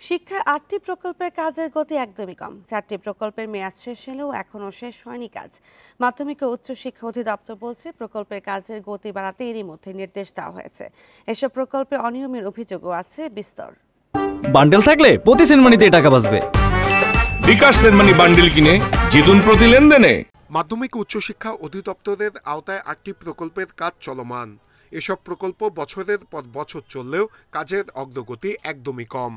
শিক্ষার ৮টি প্রকল্পের কাজের গতি একদমই কম। 4টি প্রকল্পের মেয়াদ শেষ হলেও এখনও শেষ হয়নি কাজ। মাধ্যমিক ও উচ্চ শিক্ষা অধিদপ্তর বলছে, প্রকল্পের কাজের গতি বাড়াতে এরই মধ্যে নির্দেশ দেওয়া হয়েছে। এসব প্রকল্পে অনিয়মের অভিযোগও আছে বিস্তর। বান্ডেল থাকলে প্রতি সেনমানিতে টাকা বাঁচবে। বিকাশ সেনমানি বান্ডেল কিনে জিতুন প্রতি লেনদেনে। মাধ্যমিক ও উচ্চশিক্ষা অধিদপ্তরের আওতায় 8টি প্রকল্পের কাজ চলমান। এসব প্রকল্প বছরের পর বছর চললেও কাজের অগ্রগতি একদমই কম।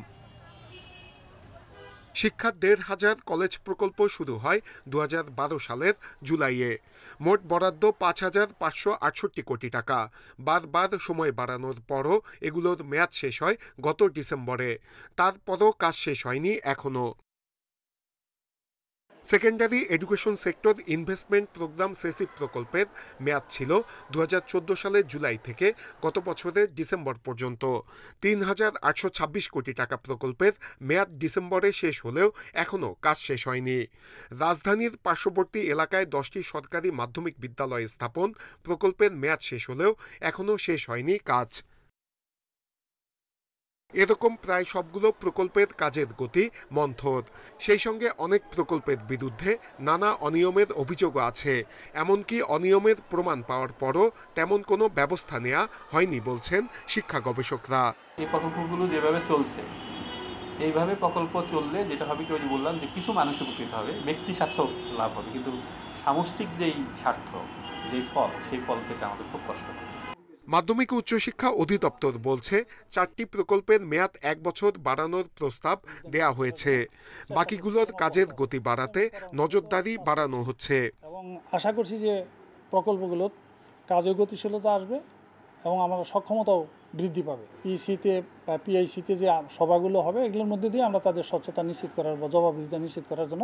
শিক্ষার ১,৫০০ কলেজ প্রকল্প শুরু হয় ২০১২ সালের জুলাইয়ে। মোট বরাদ্দ ৫,৫৬৮ কোটি টাকা। বারবার সময় বাড়ানোর পরও এগুলোর মেয়াদ শেষ হয় গত ডিসেম্বরে। তারপরও কাজ শেষ হয়নি এখনও। Secondary education sector investment program SESIP প্রকল্পের মেয়াদ ছিল ২০১৪ সালের জুলাই থেকে গত বছরের ডিসেম্বর পর্যন্ত। ৩,৮২৬ কোটি টাকা প্রকল্পের মেয়াদ ডিসেম্বরে শেষ হলেও এখনও কাজ শেষ হয়নি। রাজধানীর পার্শ্ববর্তী এলাকায় 10টি সরকারি মাধ্যমিক বিদ্যালয় স্থাপন প্রকল্পের মেয়াদ শেষ হলেও এখনও শেষ হয়নি কাজ। এরকম প্রায় সবগুলো প্রকল্পের কাজের গতি মন্থর। সেই সঙ্গে অনেক প্রকল্পের বিরুদ্ধে নানা অনিয়মের অভিযোগও আছে। এমনকি অনিয়মের প্রমাণ পাওয়ার পরও তেমন কোনো ব্যবস্থা নেওয়া হয়নি বলছেন শিক্ষা গবেষকরা। এই প্রকল্পগুলো যেভাবে চলছে, এইভাবে প্রকল্প চললে যেটা হবে কি, ওই যে বললাম যে কিছু মানুষ উপকৃত হবে, ব্যক্তি স্বার্থ লাভ হবে, কিন্তু সামষ্টিক যেই স্বার্থ, যেই ফল, সেই ফল পেতে আমাদের খুব কষ্ট হবে। মাধ্যমিক ও উচ্চশিক্ষা অধিদপ্তর বলছে, 4টি প্রকল্পের মেয়াদ 1 বছর বাড়ানোর প্রস্তাব দেয়া হয়েছে। বাকিগুলোর কাজের গতি বাড়াতে নজরদারি বাড়ানো হচ্ছে এবং আশা করছি যে প্রকল্পগুলোর কাজের গতিশীলতা আসবে এবং আমরা সক্ষমতাও বৃদ্ধি পাবে। পিসিতে বা পিআইসিতে যে সভাগুলো হবে, এগুলোর মধ্যে দিয়ে আমরা তাদের স্বচ্ছতা নিশ্চিত করার বা জবাবদিহিতা নিশ্চিত করার জন্য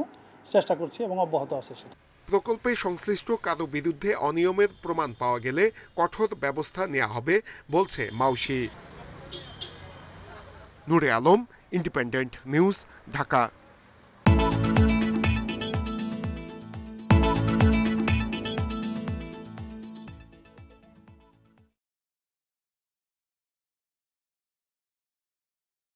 চেষ্টা করছি এবং অব্যাহত আছে সেটা। প্রকল্পে সংশ্লিষ্ট কারো বিরুদ্ধে অনিয়মের প্রমাণ পাওয়া গেলে কঠোর ব্যবস্থা নেওয়া হবে বলছে মাউশি। নূরে আলম, ইন্ডিপেন্ডেন্ট নিউজ, ঢাকা।